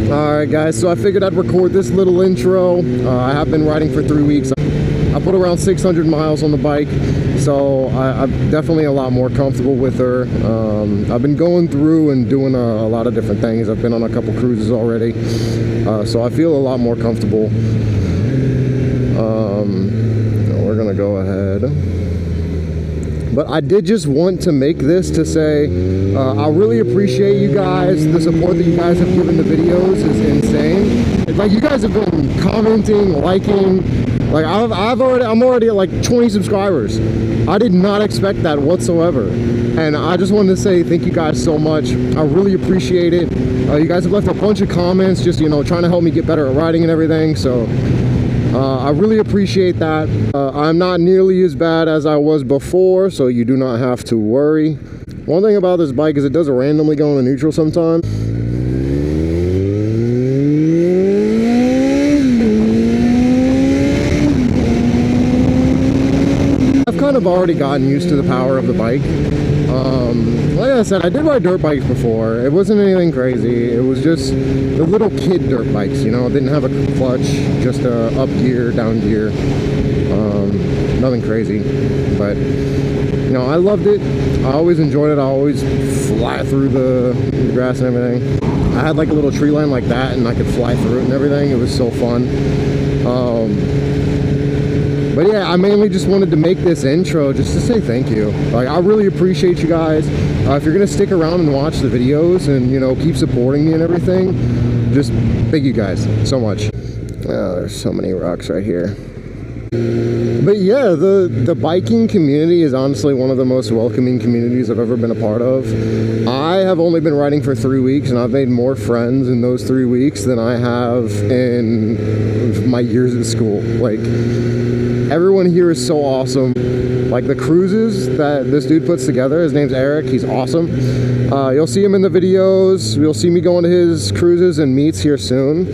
Alright guys, so I figured I'd record this little intro. I have been riding for 3 weeks. I put around 600 miles on the bike, so I'm definitely a lot more comfortable with her. I've been going through and doing a lot of different things. I've been on a couple cruises already, so I feel a lot more comfortable. We're gonna go ahead. But I did just want to make this to say, I really appreciate you guys. The support that you guys have given the videos is insane. Like, you guys have been commenting, liking. Like, I'm already at like 20 subscribers. I did not expect that whatsoever. And I just wanted to say thank you guys so much. I really appreciate it. You guys have left a bunch of comments, just, you know, trying to help me get better at riding and everything. So I really appreciate that. I'm not nearly as bad as I was before, so you do not have to worry. One thing about this bike is it does randomly go into neutral sometimes. I've kind of already gotten used to the power of the bike. Like I said, I did ride dirt bikes before. It wasn't anything crazy. It was just the little kid dirt bikes, you know. It didn't have a clutch, just a up gear, down gear. Nothing crazy, but you know, I loved it. I always enjoyed it. I always fly through the grass and everything. I had like a little tree line like that, and I could fly through it and everything. It was so fun. But yeah, I mainly just wanted to make this intro just to say thank you. Like, I really appreciate you guys. If you're gonna stick around and watch the videos and, you know, keep supporting me and everything, just thank you guys so much. Oh, there's so many rocks right here. But yeah, the biking community is honestly one of the most welcoming communities I've ever been a part of. I have only been riding for 3 weeks, and I've made more friends in those 3 weeks than I have in my years at school. Like, everyone here is so awesome. Like, the cruises that this dude puts together, his name's Eric, he's awesome. You'll see him in the videos. You'll see me going to his cruises and meets here soon.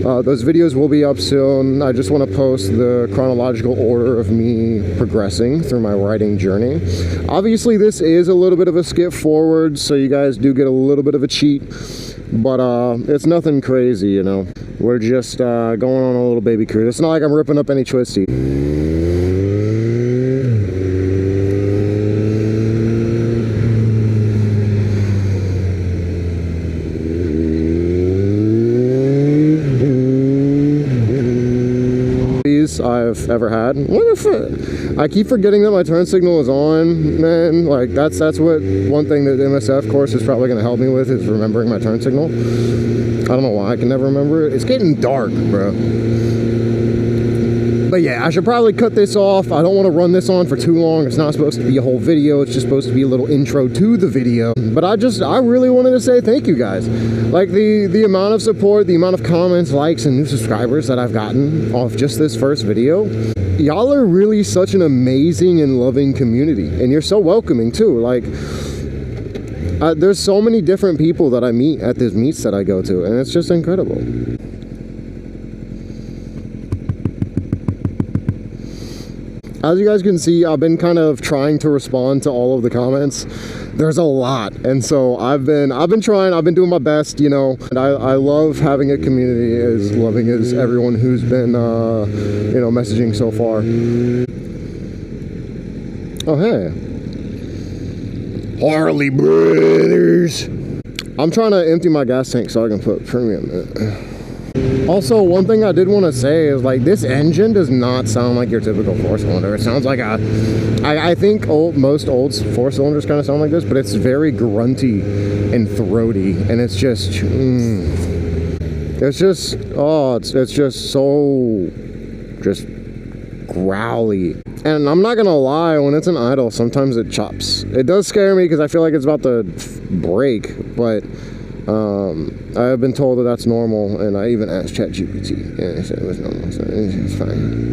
Those videos will be up soon. I just want to post the chronological order of me progressing through my riding journey. Obviously, this is a little bit of a skip forward, so you guys do get a little bit of a cheat. But it's nothing crazy, you know. We're just going on a little baby cruise. It's not like I'm ripping up any twisty. I've ever had. What the fuck? I keep forgetting that my turn signal is on, man. Like, that's what one thing that MSF course is probably going to help me with, is remembering my turn signal. I don't know why I can never remember it. It's getting dark, bro. But yeah, I should probably cut this off. I don't want to run this on for too long. It's not supposed to be a whole video. It's just supposed to be a little intro to the video. But I really wanted to say thank you guys. Like, the amount of support, the amount of comments, likes, and new subscribers that I've gotten off just this first video. Y'all are really such an amazing and loving community. And you're so welcoming too. Like, there's so many different people that I meet at these meets that I go to. And it's just incredible. As you guys can see, I've been kind of trying to respond to all of the comments. There's a lot, and so I've been trying. I've been doing my best, you know. And I love having a community as loving as everyone who's been, you know, messaging so far. Oh hey, Harley Brothers. I'm trying to empty my gas tank so I can put premium in it. Also, one thing I did want to say is, like, this engine does not sound like your typical four-cylinder. It sounds like I think most old four-cylinders kind of sound like this, but it's very grunty and throaty, and it's just, it's just, oh, it's just so, just growly. And I'm not gonna lie, when it's in idle, sometimes it chops. It does scare me because I feel like it's about to break, but I've been told that that's normal, and I even asked ChatGPT, and they said it was normal, so it's fine.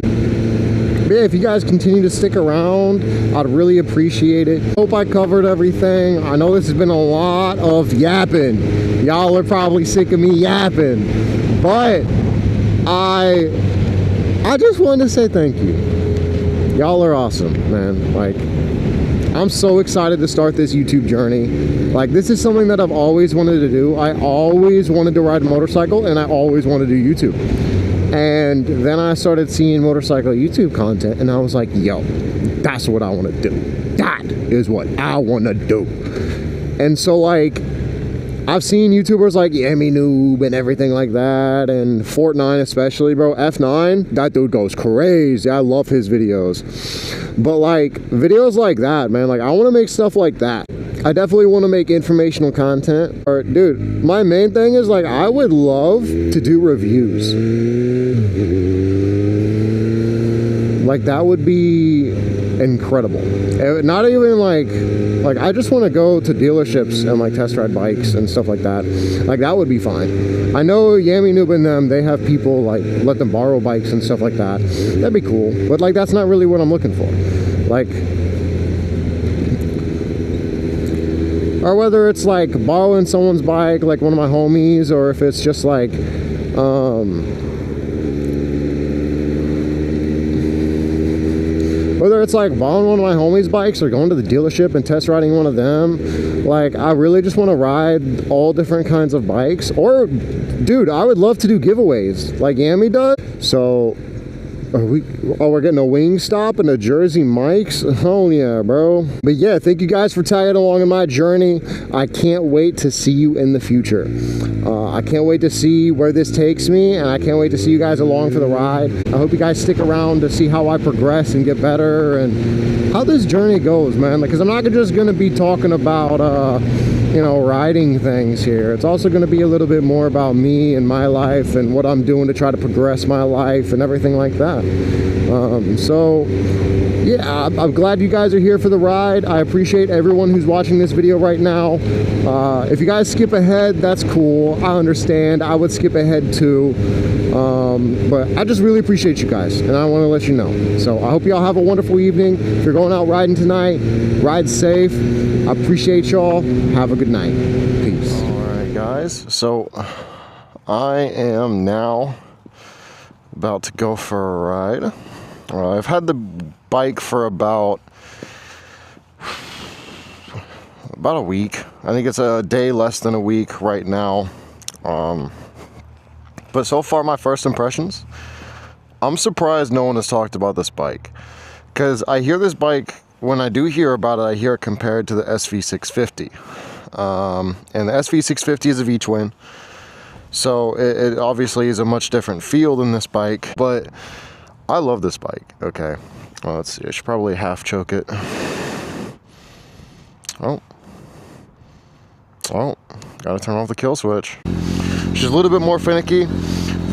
But yeah, if you guys continue to stick around, I'd really appreciate it. Hope I covered everything. I know this has been a lot of yapping. Y'all are probably sick of me yapping, but I just wanted to say thank you. Y'all are awesome, man. Like, I'm so excited to start this YouTube journey. Like, this is something that I've always wanted to do. I always wanted to ride a motorcycle, and I always wanted to do YouTube. And then I started seeing motorcycle YouTube content, and I was like, yo, that's what I want to do. That is what I want to do. And so, like, I've seen YouTubers like Yami Noob and everything like that, and Fortnite especially, bro. F9, that dude goes crazy. I love his videos. But like, videos like that, man, like, I want to make stuff like that. I definitely want to make informational content. Or, dude, my main thing is, like, I would love to do reviews. Like, that would be incredible. Not even like I just want to go to dealerships and like test ride bikes and stuff like that. Like, that would be fine. I know Yami Noob and them, they have people like let them borrow bikes and stuff like that. That'd be cool. But like, that's not really what I'm looking for. Like, or whether it's like borrowing someone's bike, like one of my homies, or if it's just like whether it's like borrowing one of my homies' bikes or going to the dealership and test riding one of them. Like, I really just want to ride all different kinds of bikes. Or, dude, I would love to do giveaways like Yami does. So, we're getting a Wingstop and a Jersey Mike's. Oh yeah, bro. But yeah, thank you guys for tagging along in my journey. I can't wait to see you in the future. I can't wait to see where this takes me, and I can't wait to see you guys along for the ride. I hope you guys stick around to see how I progress and get better and how this journey goes, man. Like, because I'm not just gonna be talking about you know, riding things here. It's also going to be a little bit more about me and my life and what I'm doing to try to progress my life and everything like that. So yeah, I'm glad you guys are here for the ride. I appreciate everyone who's watching this video right now. If you guys skip ahead, that's cool. I understand. I would skip ahead too. But I just really appreciate you guys, and I want to let you know. So I hope y'all have a wonderful evening. If you're going out riding tonight, ride safe. I appreciate y'all. Have a good night. Peace. All right, guys. So I am now about to go for a ride. I've had the bike for about a week. I think it's a day less than a week right now. But so far, my first impressions, I'm surprised no one has talked about this bike. Because I hear this bike, when I do hear about it, I hear it compared to the SV650. And the SV650 is a V-twin. So it obviously is a much different feel than this bike. But I love this bike. Okay. Well, let's see. I should probably half choke it. Oh, gotta turn off the kill switch. She's a little bit more finicky.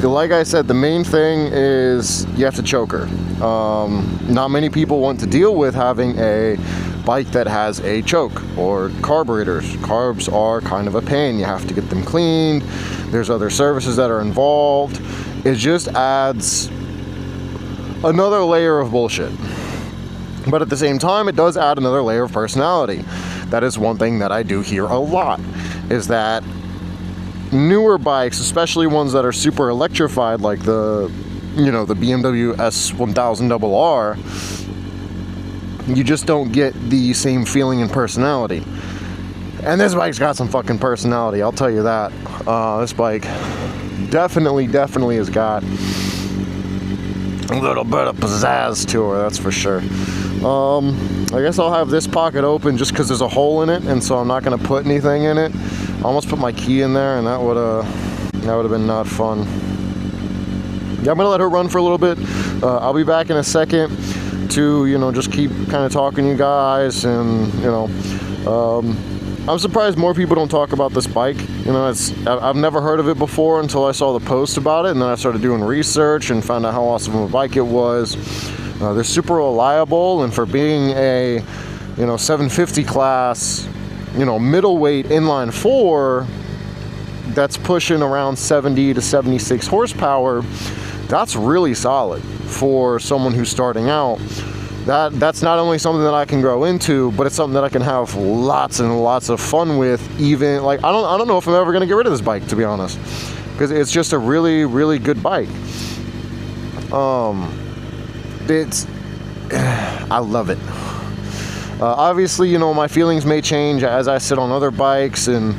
Like I said, the main thing is you have to choke her. Not many people want to deal with having a bike that has a choke or carburetors. Carbs are kind of a pain. You have to get them cleaned. There's other services that are involved. It just adds another layer of bullshit. But at the same time, it does add another layer of personality. That is one thing that I do hear a lot, is that newer bikes, especially ones that are super electrified, like the BMW S1000RR, you just don't get the same feeling and personality. And this bike's got some fucking personality, I'll tell you that. This bike definitely has got a little bit of pizzazz to her, that's for sure. I guess I'll have this pocket open just because there's a hole in it, and so I'm not going to put anything in it. I almost put my key in there, and that would have been not fun. Yeah, I'm going to let her run for a little bit. I'll be back in a second to, just keep kind of talking to you guys, and, I'm surprised more people don't talk about this bike. I've never heard of it before until I saw the post about it, and then I started doing research and found out how awesome of a bike it was. They're super reliable, and for being a 750 class middleweight inline 4 that's pushing around 70 to 76 horsepower, that's really solid for someone who's starting out. That's not only something that I can grow into, but it's something that I can have lots and lots of fun with. Even like I don't know if I'm ever going to get rid of this bike, to be honest, because it's just a really good bike. I love it. Obviously, you know, my feelings may change as I sit on other bikes and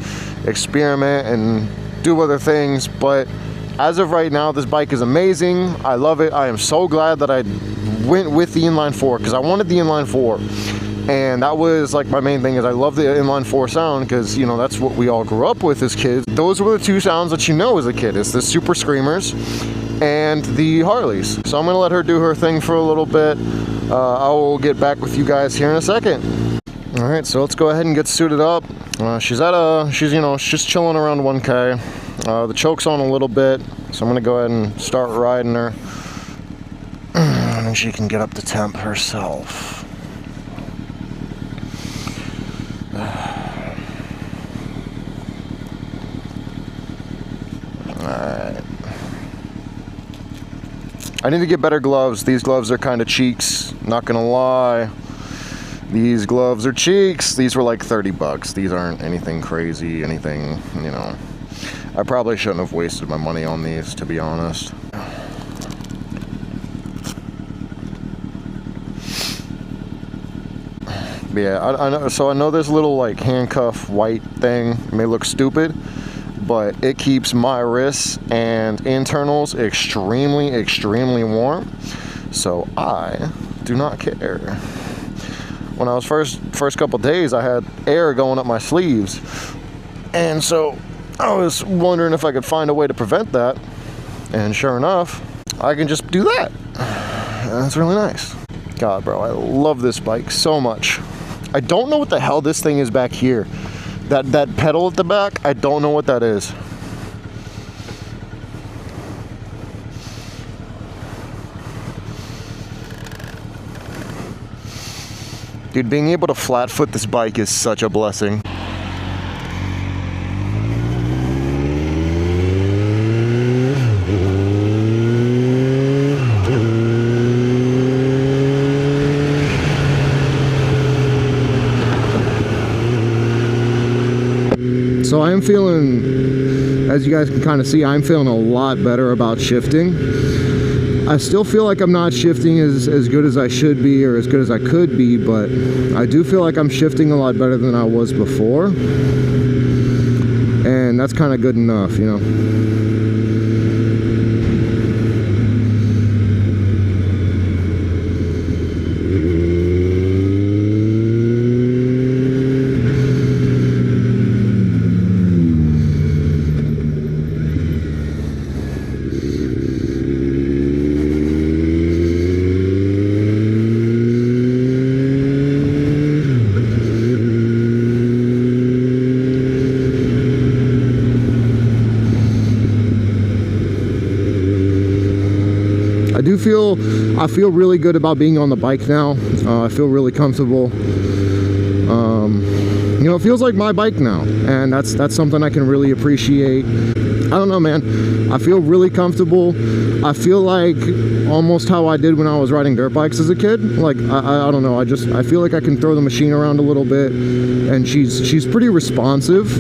experiment and do other things, but as of right now, this bike is amazing. I love it. I am so glad that I went with the inline 4 because I wanted the inline 4. And that was like my main thing, is I love the inline 4 sound because, you know, that's what we all grew up with as kids. Those were the two sounds that you know as a kid. It's the Super Screamers and the Harleys. So I'm gonna let her do her thing for a little bit. I will get back with you guys here in a second. All right, so let's go ahead and get suited up. She's you know, she's just chilling around 1K. The choke's on a little bit, so I'm gonna go ahead and start riding her. And then she can get up to temp herself. Alright. I need to get better gloves. These gloves are kind of cheeks, not gonna lie. These gloves are cheeks. These were like 30 bucks. These aren't anything crazy, anything, you know. I probably shouldn't have wasted my money on these, to be honest. But yeah, I know. So I know this little like handcuff white thing may look stupid, but it keeps my wrists and internals extremely, extremely warm. So I do not care. When I was first couple days, I had air going up my sleeves, and so I was wondering if I could find a way to prevent that. And sure enough, I can just do that. And that's really nice. God, bro, I love this bike so much. I don't know what the hell this thing is back here. That pedal at the back, I don't know what that is. Dude, being able to flat foot this bike is such a blessing. So I'm feeling, as you guys can kind of see, I'm feeling a lot better about shifting. I still feel like I'm not shifting as good as I should be or as good as I could be, but I do feel like I'm shifting a lot better than I was before. And that's kind of good enough, you know. I feel really good about being on the bike now. I feel really comfortable. You know, it feels like my bike now, and that's something I can really appreciate. I don't know, man. I feel really comfortable. I feel like almost how I did when I was riding dirt bikes as a kid. Like I don't know. I feel like I can throw the machine around a little bit, and she's pretty responsive.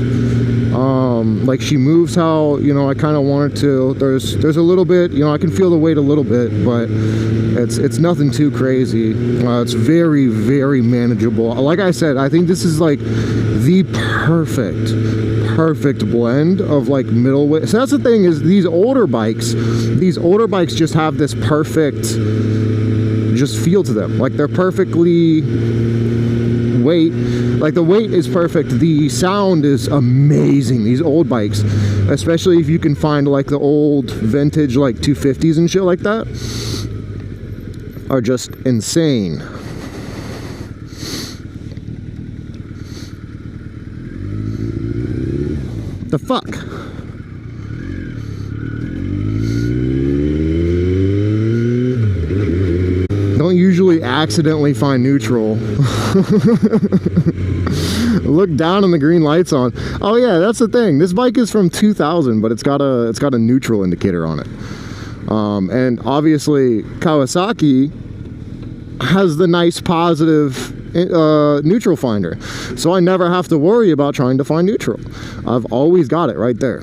Like she moves how, you know, I kind of want her to. There's a little bit, you know, I can feel the weight a little bit, but it's nothing too crazy. It's very, very manageable. Like I said, I think this is like the perfect blend of like middle weight. So that's the thing, is these older bikes just have this perfect just feel to them. Like they're perfectly weight, like the weight is perfect, the sound is amazing. These old bikes, especially if you can find like the old vintage like 250s and shit like that, are just insane. The fuck? Don't usually accidentally find neutral. Look down and the green light's on. Oh yeah, that's the thing. This bike is from 2000, but it's got a neutral indicator on it. And obviously Kawasaki has the nice positive neutral finder, so I never have to worry about trying to find neutral. I've always got it right there.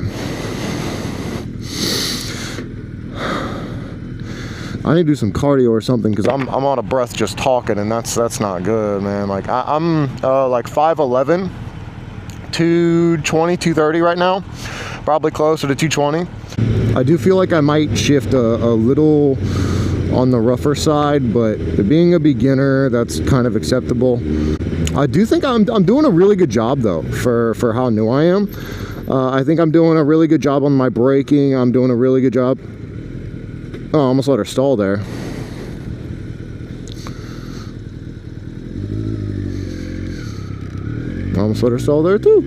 I need to do some cardio or something, because I'm out of breath just talking, and that's not good, man. Like I'm like 5'11", 220, 230 right now, probably closer to 220. I do feel like I might shift a little on the rougher side, but being a beginner, that's kind of acceptable. I do think I'm doing a really good job though for how new I am. I think I'm doing a really good job on my braking. I'm doing a really good job. Oh, I almost let her stall there. I almost let her stall there too.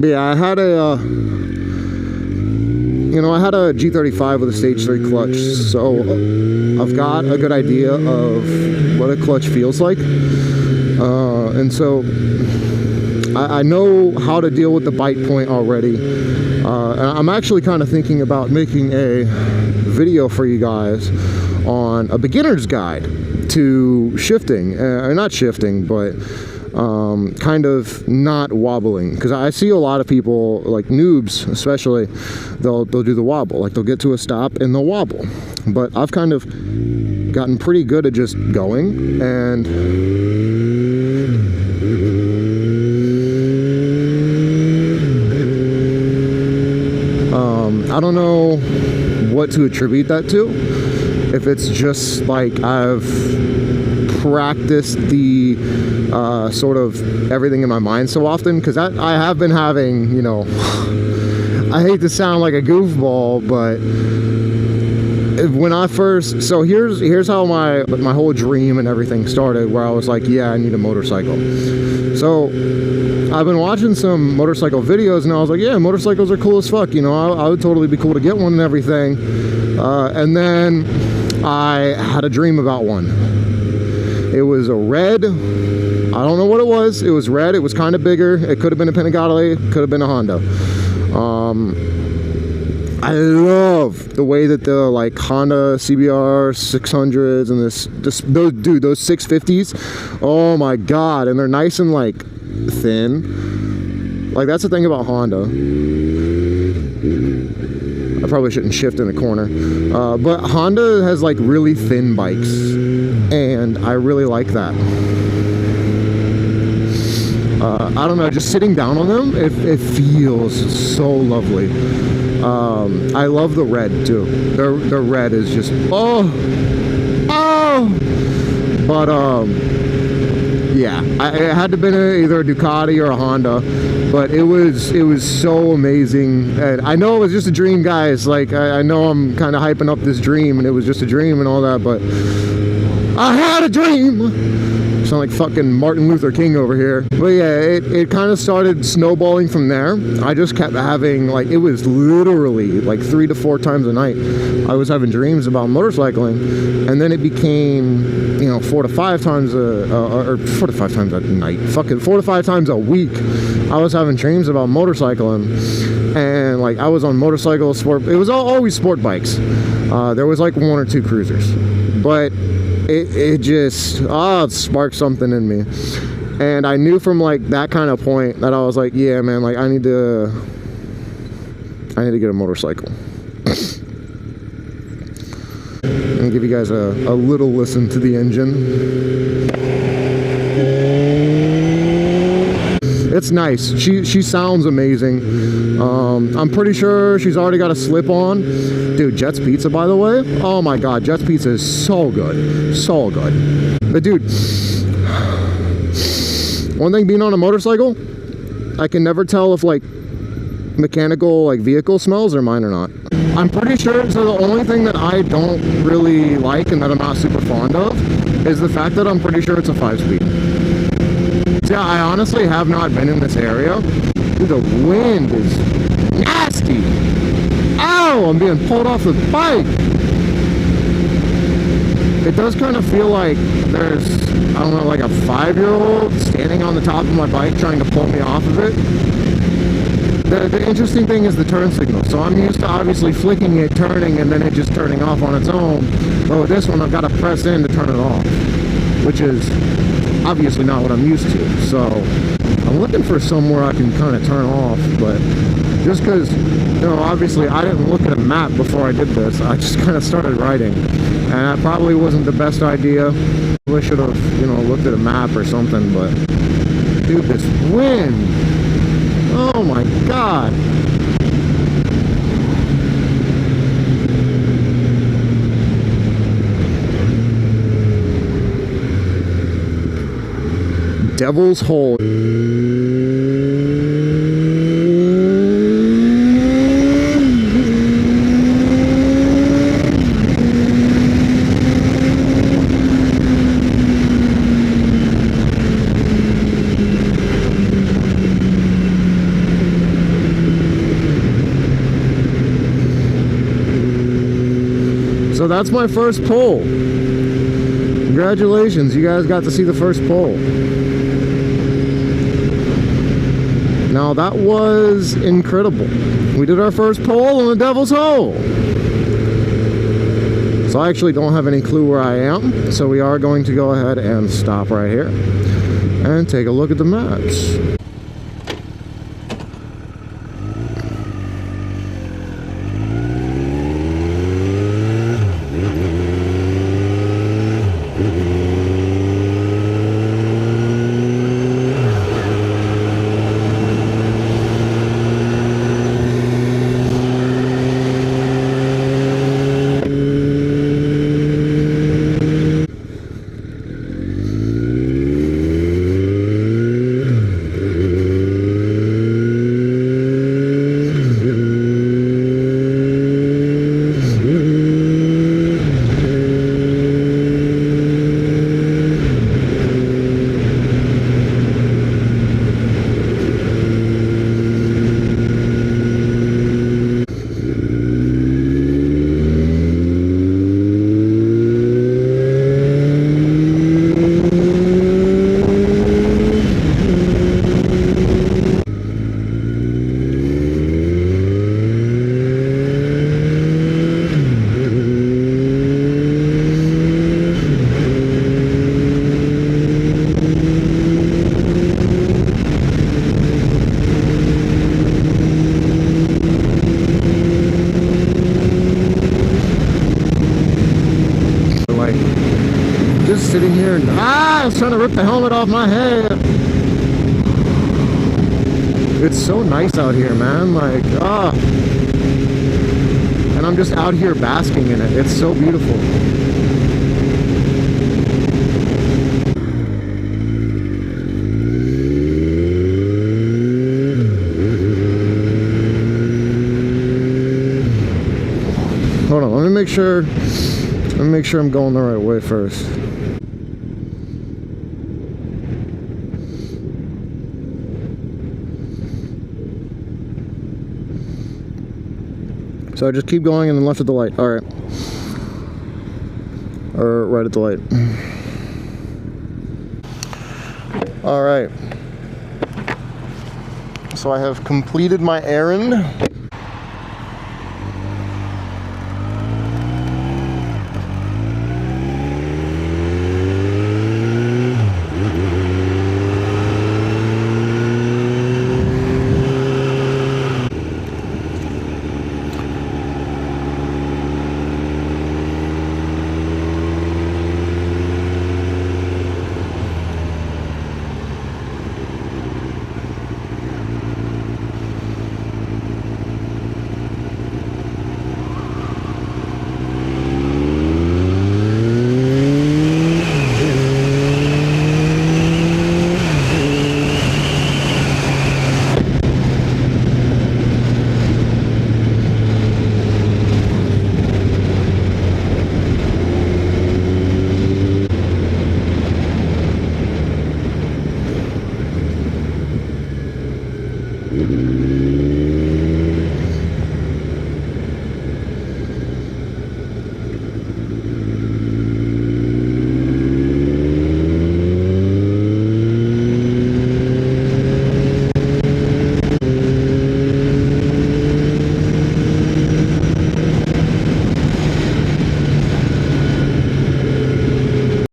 But yeah, I had a G35 with a stage 3 clutch, so I've got a good idea of what a clutch feels like, and so I know how to deal with the bite point already. And I'm actually kind of thinking about making a video for you guys on a beginner's guide to shifting, not shifting, but kind of not wobbling, because I see a lot of people, like noobs especially, they'll do the wobble, like they'll get to a stop and they'll wobble. But I've kind of gotten pretty good at just going, and I don't know what to attribute that to. If it's just like I've practiced the sort of everything in my mind so often, because I have been having, you know, I hate to sound like a goofball, but when I first, so here's how my whole dream and everything started, where I was like, yeah, I need a motorcycle. So I've been watching some motorcycle videos, and I was like, yeah, motorcycles are cool as fuck, you know, I would totally be cool to get one and everything. And then I had a dream about one. It was a red, I don't know what it was. It was red, it was kind of bigger. It could have been a Panigale, could have been a Honda. I love the way that the like Honda CBR 600s and those 650s, oh my god, and they're nice and like thin. Like that's the thing about Honda. I probably shouldn't shift in the corner, but Honda has like really thin bikes, and I really like that. I don't know, just sitting down on them, it feels so lovely. I love the red too. The red is just but yeah, it had to have been either a Ducati or a Honda, but it was so amazing. And I know it was just a dream, guys. Like I know I'm kind of hyping up this dream, and it was just a dream and all that, but I had a dream. Sound like fucking Martin Luther King over here. But yeah, it kind of started snowballing from there. I just kept having, like, it was literally like 3 to 4 times a night I was having dreams about motorcycling, and then it became, you know, 4 to 5 times or 4 to 5 times a night, fucking 4 to 5 times a week I was having dreams about motorcycling. And like I was on motorcycles, it was always sport bikes. There was like 1 or 2 cruisers, but it just it sparked something in me, and I knew from like that kind of point that I was like, yeah man, like I need to get a motorcycle. Let me give you guys a little listen to the engine. It's nice. She sounds amazing. I'm pretty sure she's already got a slip on. Dude, Jet's Pizza, by the way. Oh my god, Jet's Pizza is so good. So good. But dude, one thing being on a motorcycle, I can never tell if like mechanical like vehicle smells are mine or not. I'm pretty sure, so the only thing that I don't really like and that I'm not super fond of is the fact that I'm pretty sure it's a 5-speed. Yeah, I honestly have not been in this area. Dude, the wind is nasty. Ow, I'm being pulled off the bike. It does kind of feel like there's, I don't know, like a 5-year-old standing on the top of my bike trying to pull me off of it. the interesting thing is the turn signal. So I'm used to obviously flicking it, turning, and then it just turning off on its own. But with this one, I've got to press in to turn it off, which is obviously not what I'm used to. So I'm looking for somewhere I can kind of turn off, but just because, you know, obviously I didn't look at a map before I did this. I just kind of started riding, and that probably wasn't the best idea. I should have, you know, looked at a map or something. But dude, this wind, oh my god. Devil's Hole. So that's my first pull. Congratulations, you guys got to see the first pull. Now that was incredible. We did our first pull on the Devil's Hole. So I actually don't have any clue where I am. So we are going to go ahead and stop right here and take a look at the maps. Sitting here and I was trying to rip the helmet off my head. It's so nice out here, man. Like, and I'm just out here basking in it. It's so beautiful. Hold on, let me make sure I'm going the right way first. So I just keep going and then left at the light. All right. Or right at the light. All right. So I have completed my errand.